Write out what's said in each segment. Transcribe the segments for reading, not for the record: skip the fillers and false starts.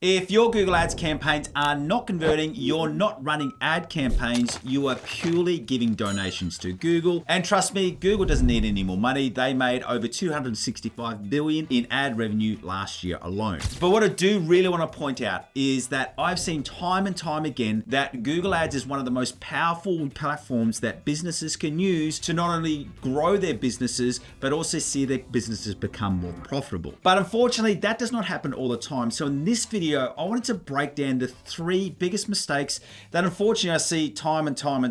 If your Google Ads campaigns are not converting, you're not running ad campaigns, you are purely giving donations to Google. And trust me, Google doesn't need any more money. They made over $265 billion in ad revenue last year alone. But what I do really want to point out is that I've seen time and time again that Google Ads is one of the most powerful platforms that businesses can use to not only grow their businesses, but also see their businesses become more profitable. But unfortunately, that does not happen all the time. So in this video, I wanted to break down the 3 biggest mistakes that unfortunately I see time and time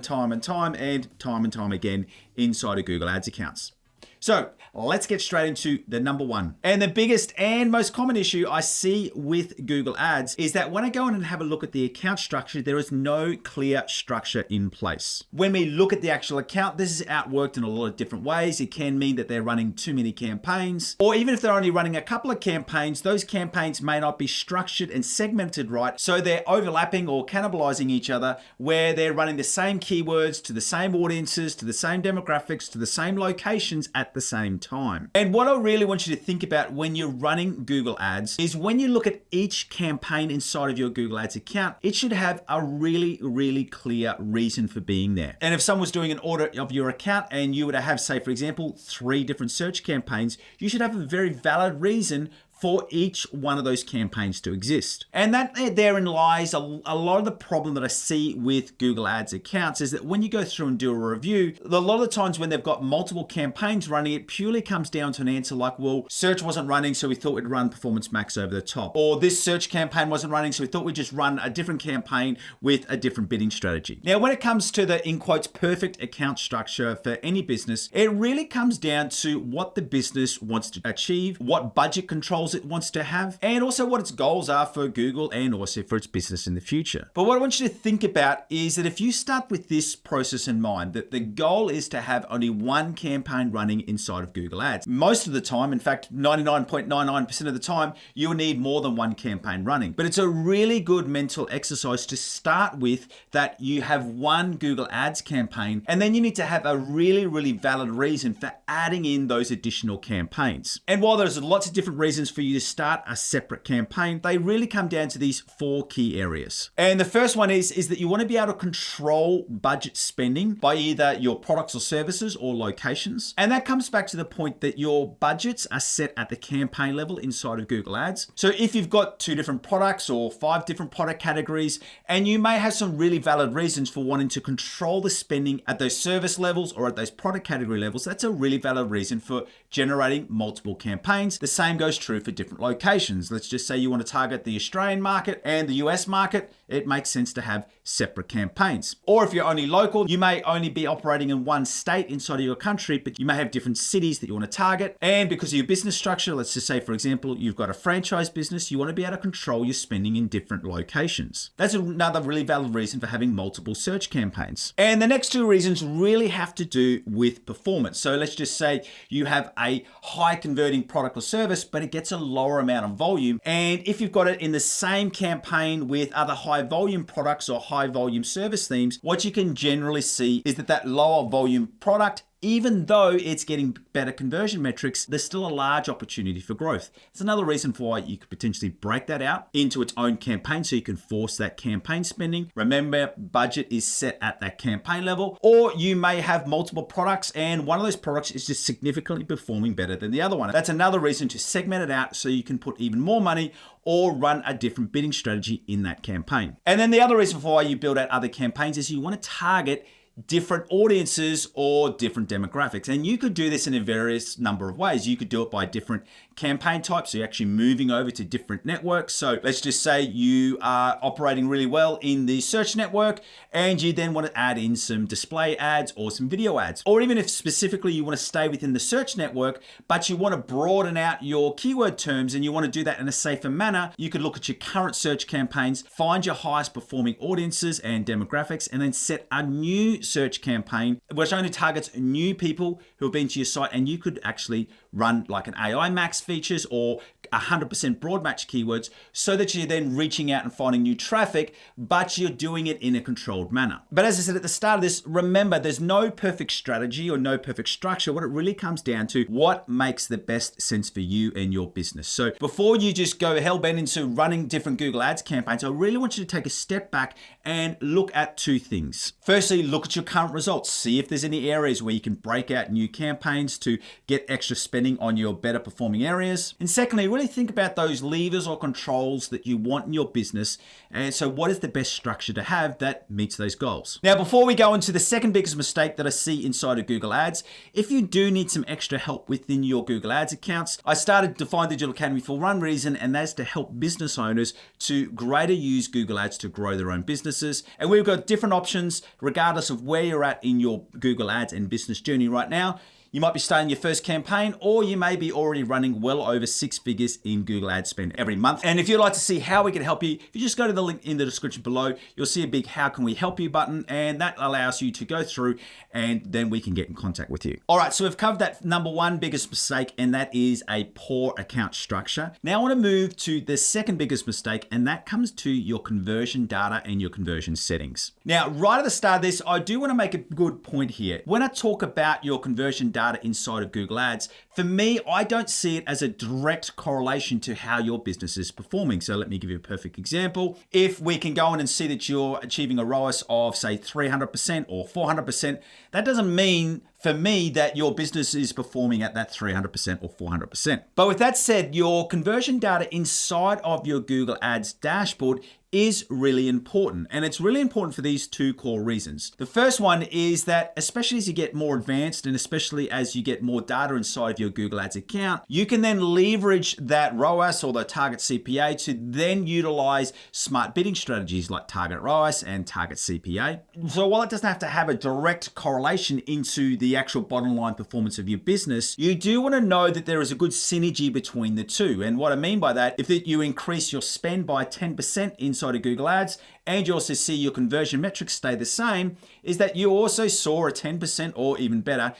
again inside of Google Ads accounts. So let's get straight into the number 1. And the biggest and most common issue I see with Google Ads is that when I go in and have a look at the account structure, there is no clear structure in place. When we look at the actual account, this is outworked in a lot of different ways. It can mean that they're running too many campaigns, or even if they're only running a couple of campaigns, those campaigns may not be structured and segmented right. So they're overlapping or cannibalizing each other, where they're running the same keywords to the same audiences, to the same demographics, to the same locations at the same time. And what I really want you to think about when you're running Google Ads is when you look at each campaign inside of your Google Ads account, it should have a really clear reason for being there. And if someone was doing an audit of your account and you were to have, say, for example, 3 different search campaigns, you should have a very valid reason for each one of those campaigns to exist. And that therein lies a lot of the problem that I see with Google Ads accounts is that when you go through and do a review, a lot of the times when they've got multiple campaigns running, it purely comes down to an answer like, well, search wasn't running, so we thought we'd run Performance Max over the top. Or this search campaign wasn't running, so we thought we'd just run a different campaign with a different bidding strategy. Now, when it comes to the, in quotes, perfect account structure for any business, it really comes down to what the business wants to achieve, what budget controls it wants to have, and also what its goals are for Google and also for its business in the future. But what I want you to think about is that if you start with this process in mind, that the goal is to have only 1 campaign running inside of Google Ads. Most of the time, in fact, 99.99% of the time, you'll need more than 1 campaign running. But it's a really good mental exercise to start with that you have 1 Google Ads campaign, and then you need to have a really valid reason for adding in those additional campaigns. And while there's lots of different reasons for you to start a separate campaign, they really come down to these 4 key areas. And the first one is that you want to be able to control budget spending by either your products or services or locations. And that comes back to the point that your budgets are set at the campaign level inside of Google Ads. So if you've got 2 different products or 5 different product categories, and you may have some really valid reasons for wanting to control the spending at those service levels or at those product category levels, that's a really valid reason for generating multiple campaigns. The same goes true for different locations. Let's just say you want to target the Australian market and the US market. It makes sense to have separate campaigns. Or if you're only local, you may only be operating in 1 state inside of your country, but you may have different cities that you want to target. And because of your business structure, let's just say, for example, you've got a franchise business, you want to be able to control your spending in different locations. That's another really valid reason for having multiple search campaigns. And the next 2 reasons really have to do with performance. So let's just say you have a high converting product or service, but it gets a lower amount of volume. And if you've got it in the same campaign with other high volume products or high volume service themes, what you can generally see is that lower volume product, even though it's getting better conversion metrics, there's still a large opportunity for growth. It's another reason for why you could potentially break that out into its own campaign so you can force that campaign spending. Remember, budget is set at that campaign level. Or you may have multiple products and one of those products is just significantly performing better than the other one. That's another reason to segment it out so you can put even more money or run a different bidding strategy in that campaign. And then the other reason for why you build out other campaigns is you want to target different audiences or different demographics. And you could do this in a various number of ways. You could do it by different campaign types. So you're actually moving over to different networks. So let's just say you are operating really well in the search network and you then want to add in some display ads or some video ads. Or even if specifically you want to stay within the search network, but you want to broaden out your keyword terms and you want to do that in a safer manner, you could look at your current search campaigns, find your highest performing audiences and demographics, and then set a new search campaign which only targets new people who have been to your site, and you could actually run like an AI Max features or 100% broad match keywords so that you're then reaching out and finding new traffic, but you're doing it in a controlled manner. But as I said at the start of this, remember there's no perfect strategy or no perfect structure. What it really comes down to, what makes the best sense for you and your business. So before you just go hell-bent into running different Google Ads campaigns, I really want you to take a step back and look at two things. Firstly, look at your current results. See if there's any areas where you can break out new campaigns to get extra spending on your better performing areas. And secondly, really think about those levers or controls that you want in your business. And so what is the best structure to have that meets those goals? Now, before we go into the second biggest mistake that I see inside of Google Ads, if you do need some extra help within your Google Ads accounts, I started Define Digital Academy for one reason, and that's to help business owners to greater use Google Ads to grow their own businesses. And we've got different options regardless of where you're at in your Google Ads and business journey right now. You might be starting your first campaign, or you may be already running well over 6 figures in Google Ad spend every month. And if you'd like to see how we can help you, if you just go to the link in the description below, you'll see a big How Can We Help You button, and that allows you to go through and then we can get in contact with you. All right, so we've covered that number one biggest mistake, and that is a poor account structure. Now I want to move to the second biggest mistake, and that comes to your conversion data and your conversion settings. Now, right at the start of this, I do want to make a good point here. When I talk about your conversion data inside of Google Ads, for me, I don't see it as a direct correlation to how your business is performing. So let me give you a perfect example. If we can go in and see that you're achieving a ROAS of say 300% or 400%, that doesn't mean for me that your business is performing at that 300% or 400%. But with that said, your conversion data inside of your Google Ads dashboard is really important. And it's really important for these two core reasons. The first one is that especially as you get more advanced and especially as you get more data inside of your Google Ads account, you can then leverage that ROAS or the target CPA to then utilize smart bidding strategies like target ROAS and target CPA. So while it doesn't have to have a direct correlation into the actual bottom line performance of your business, you do want to know that there is a good synergy between the two. And what I mean by that, if you increase your spend by 10% inside of Google Ads and you also see your conversion metrics stay the same, is that you also saw a 10% or even better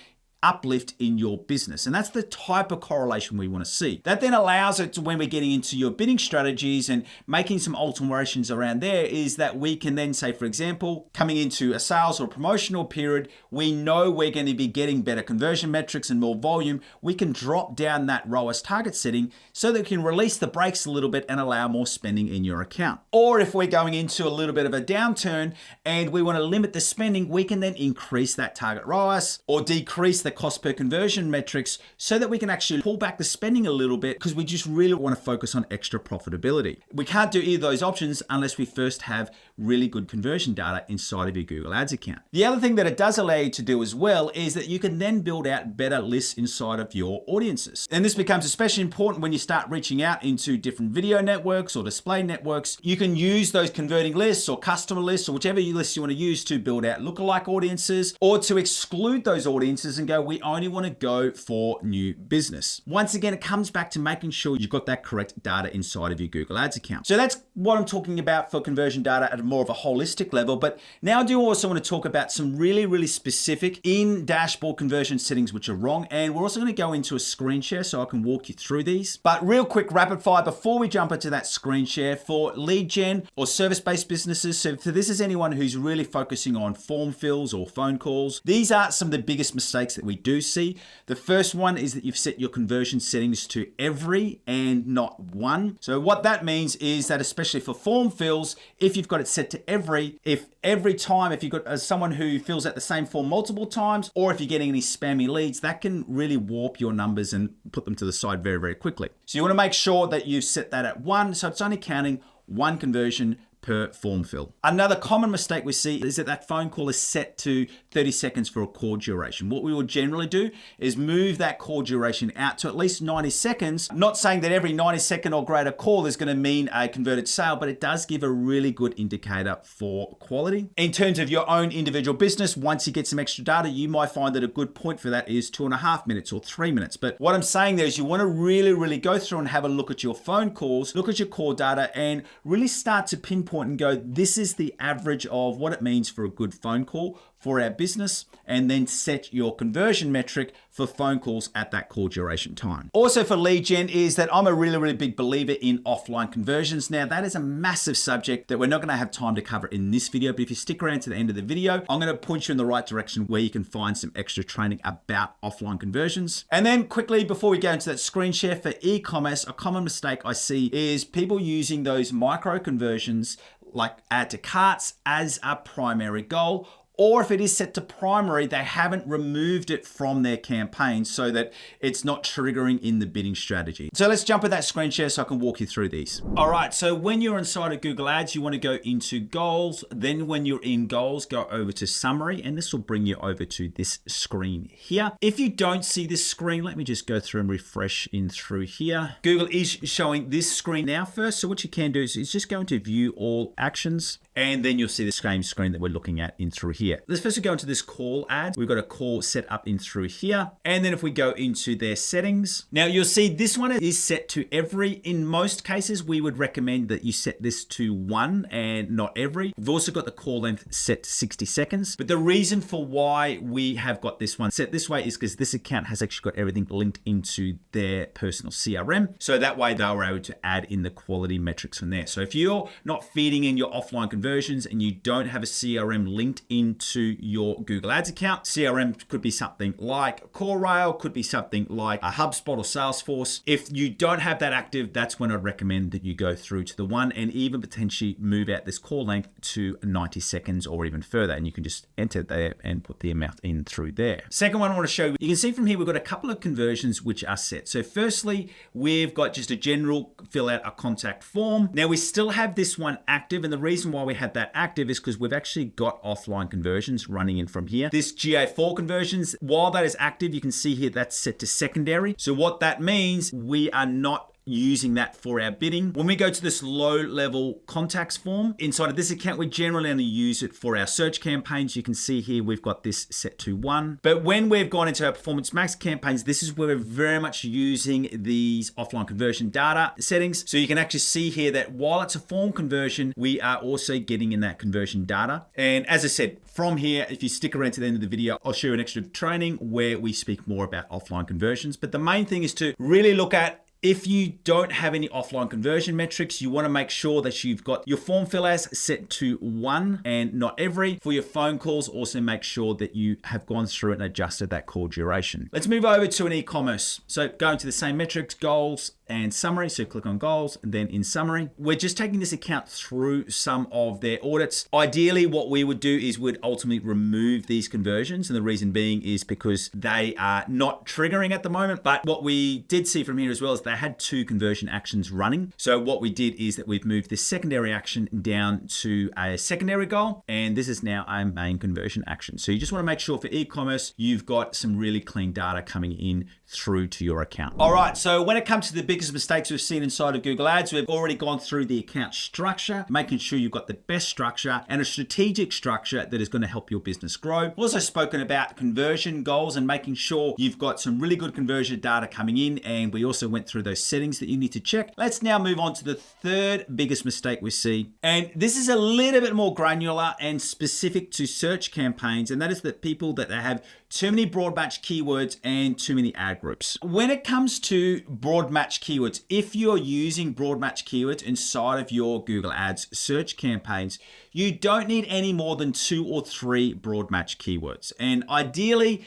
uplift in your business. And that's the type of correlation we want to see. That then allows it to, when we're getting into your bidding strategies and making some alterations around there, is that we can then say, for example, coming into a sales or promotional period, we know we're going to be getting better conversion metrics and more volume. We can drop down that ROAS target setting so that we can release the brakes a little bit and allow more spending in your account. Or if we're going into a little bit of a downturn and we want to limit the spending, we can then increase that target ROAS or decrease the cost per conversion metrics so that we can actually pull back the spending a little bit because we just really want to focus on extra profitability. We can't do either of those options unless we first have really good conversion data inside of your Google Ads account. The other thing that it does allow you to do as well is that you can then build out better lists inside of your audiences. And this becomes especially important when you start reaching out into different video networks or display networks. You can use those converting lists or customer lists or whichever lists you want to use to build out lookalike audiences or to exclude those audiences and go, we only want to go for new business. Once again, it comes back to making sure you've got that correct data inside of your Google Ads account. So that's what I'm talking about for conversion data at more of a holistic level. But now I do also want to talk about some really specific in dashboard conversion settings which are wrong. And we're also going to go into a screen share so I can walk you through these. But real quick rapid fire before we jump into that screen share for lead gen or service-based businesses. So for this is anyone who's really focusing on form fills or phone calls. These are some of the biggest mistakes that we do see. The first one is that you've set your conversion settings to every and not one. So what that means is that especially for form fills, if you've got it set to every, if you've got someone who fills out the same form multiple times, or if you're getting any spammy leads, that can really warp your numbers and put them to the side very quickly. So you want to make sure that you set that at 1, so it's only counting 1 conversion per form fill. Another common mistake we see is that phone call is set to 30 seconds for a call duration. What we will generally do is move that call duration out to at least 90 seconds. I'm not saying that every 90-second or greater call is going to mean a converted sale, but it does give a really good indicator for quality. In terms of your own individual business, once you get some extra data, you might find that a good point for that is 2.5 minutes or 3 minutes. But what I'm saying there is you want to really go through and have a look at your phone calls, look at your core data, and really start to pinpoint and go, this is the average of what it means for a good phone call for our business, and then set your conversion metric for phone calls at that call duration time. Also for lead gen is that I'm a really big believer in offline conversions. Now that is a massive subject that we're not going to have time to cover in this video, but if you stick around to the end of the video, I'm going to point you in the right direction where you can find some extra training about offline conversions. And then quickly, before we go into that screen share for e-commerce, a common mistake I see is people using those micro conversions like add to carts as a primary goal, or if it is set to primary, they haven't removed it from their campaign so that it's not triggering in the bidding strategy. So let's jump at that screen share so I can walk you through these. All right, so when you're inside of Google Ads, you want to go into goals. Then when you're in goals, go over to summary, and this will bring you over to this screen here. If you don't see this screen, let me just go through and refresh in through here. Google is showing this screen now first. So what you can do is just go into view all actions, and then you'll see the same screen that we're looking at in through here. Let's first go into this call ads. We've got a call set up in through here. And then if we go into their settings, now you'll see this one is set to every. In most cases, we would recommend that you set this to 1 and not every. We've also got the call length set to 60 seconds. But the reason for why we have got this one set this way is because this account has actually got everything linked into their personal CRM. So that way they were able to add in the quality metrics from there. So if you're not feeding in your offline conversions and you don't have a CRM linked into your Google Ads account, CRM could be something like CoreRail, could be something like a HubSpot or Salesforce. If you don't have that active, that's when I'd recommend that you go through to the 1 and even potentially move out this call length to 90 seconds or even further. And you can just enter there and put the amount in through there. Second one I want to show you, you can see from here, we've got a couple of conversions which are set. So firstly, we've got just a general fill out a contact form. Now we still have this one active, and the reason why we have that active is because we've actually got offline conversions running in from here. This GA4 conversions, while that is active, you can see here that's set to secondary. So what that means, we are not using that for our bidding. When we go to this low level contacts form, inside of this account, we generally only use it for our search campaigns. You can see here, we've got this set to 1. But when we've gone into our Performance Max campaigns, this is where we're very much using these offline conversion data settings. So you can actually see here that while it's a form conversion, we are also getting in that conversion data. And as I said, from here, if you stick around to the end of the video, I'll show you an extra training where we speak more about offline conversions. But the main thing is to really look at, if you don't have any offline conversion metrics, you want to make sure that you've got your form fill as set to 1 and not every. For your phone calls, also make sure that you have gone through and adjusted that call duration. Let's move over to an e-commerce. So go into the same metrics, goals, and summary. So click on goals and then in summary. We're just taking this account through some of their audits. Ideally, what we would do is we'd ultimately remove these conversions. And the reason being is because they are not triggering at the moment. But what we did see from here as well is they had 2 conversion actions running. So what we did is that we've moved this secondary action down to a secondary goal. And this is now a main conversion action. So you just want to make sure for e-commerce, you've got some really clean data coming in through to your account. All right, so when it comes to the biggest mistakes we've seen inside of Google Ads, we've already gone through the account structure, making sure you've got the best structure and a strategic structure that is going to help your business grow. We've also spoken about conversion goals and making sure you've got some really good conversion data coming in, and we also went through those settings that you need to check. Let's now move on to the third biggest mistake we see, and this is a little bit more granular and specific to search campaigns, and that is that people that they have too many broad match keywords and too many ad groups. When it comes to broad match keywords, if you're using broad match keywords inside of your Google Ads search campaigns, you don't need any more than 2 or 3 broad match keywords. And ideally,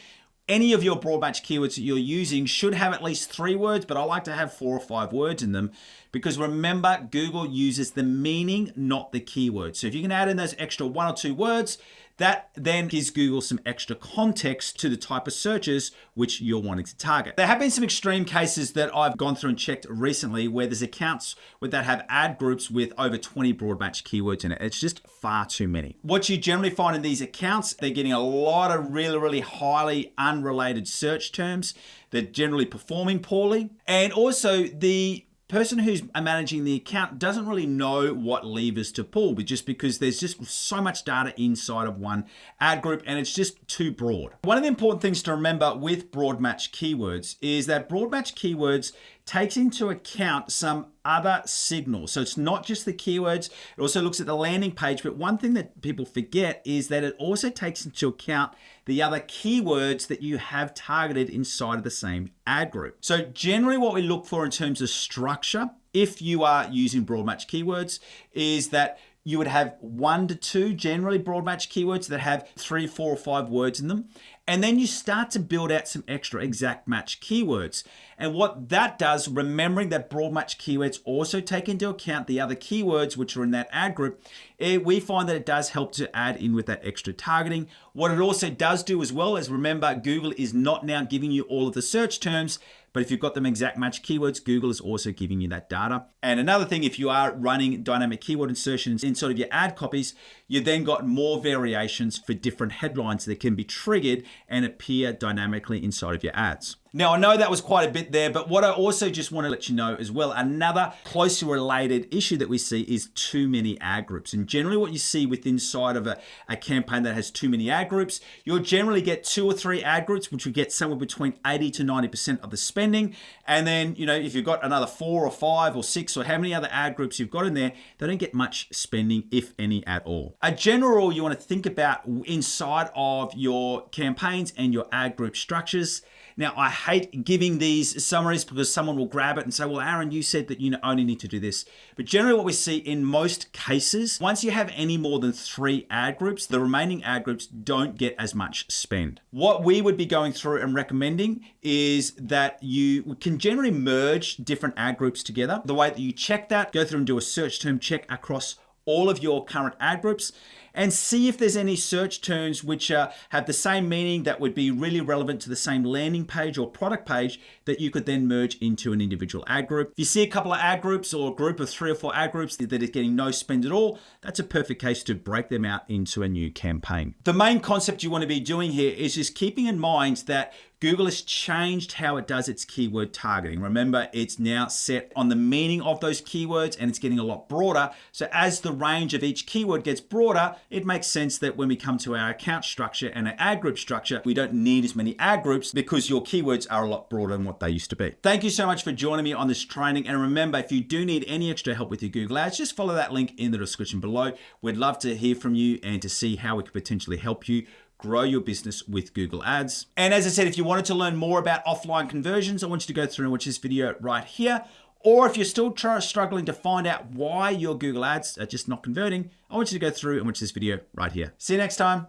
any of your broad match keywords that you're using should have at least 3 words, but I like to have 4 or 5 words in them, because remember, Google uses the meaning, not the keyword. So if you can add in those extra 1 or 2 words, that then gives Google some extra context to the type of searches which you're wanting to target. There have been some extreme cases that I've gone through and checked recently where there's accounts that have ad groups with over 20 broad match keywords in it. It's just far too many. What you generally find in these accounts, they're getting a lot of really highly unrelated search terms. They're generally performing poorly. And also the person who's managing the account doesn't really know what levers to pull, but just because there's just so much data inside of one ad group and it's just too broad. One of the important things to remember with broad match keywords is that broad match keywords takes into account some other signals. So it's not just the keywords, it also looks at the landing page. But one thing that people forget is that it also takes into account the other keywords that you have targeted inside of the same ad group. So generally what we look for in terms of structure, if you are using broad match keywords, is that you would have 1 to 2 generally broad match keywords that have 3, 4, or 5 words in them. And then you start to build out some extra exact match keywords. And what that does, remembering that broad match keywords also take into account the other keywords which are in that ad group, we find that it does help to add in with that extra targeting. What it also does do as well is, remember, Google is not now giving you all of the search terms, but if you've got them exact match keywords, Google is also giving you that data. And another thing, if you are running dynamic keyword insertions inside of your ad copies, you then got more variations for different headlines that can be triggered and appear dynamically inside of your ads. Now, I know that was quite a bit there, but what I also just want to let you know as well, another closely related issue that we see is too many ad groups. And generally what you see with inside of a campaign that has too many ad groups, you'll generally get 2 or 3 ad groups, which will get somewhere between 80 to 90% of the spending. And then, if you've got another 4 or 5 or 6 or how many other ad groups you've got in there, they don't get much spending, if any at all. A general rule you want to think about inside of your campaigns and your ad group structures. Now, I hate giving these summaries because someone will grab it and say, well, Aaron, you said that you only need to do this. But generally what we see in most cases, once you have any more than 3 ad groups, the remaining ad groups don't get as much spend. What we would be going through and recommending is that you can generally merge different ad groups together. The way that you check that, go through and do a search term check across all of your current ad groups and see if there's any search terms which have the same meaning that would be really relevant to the same landing page or product page that you could then merge into an individual ad group. If you see a couple of ad groups or a group of 3 or 4 ad groups that are getting no spend at all, that's a perfect case to break them out into a new campaign. The main concept you want to be doing here is just keeping in mind that Google has changed how it does its keyword targeting. Remember, it's now set on the meaning of those keywords and it's getting a lot broader. So as the range of each keyword gets broader, it makes sense that when we come to our account structure and our ad group structure, we don't need as many ad groups because your keywords are a lot broader than what they used to be. Thank you so much for joining me on this training. And remember, if you do need any extra help with your Google Ads, just follow that link in the description below. We'd love to hear from you and to see how we could potentially help you grow your business with Google Ads. And as I said, if you wanted to learn more about offline conversions, I want you to go through and watch this video right here. Or if you're still struggling to find out why your Google Ads are just not converting, I want you to go through and watch this video right here. See you next time.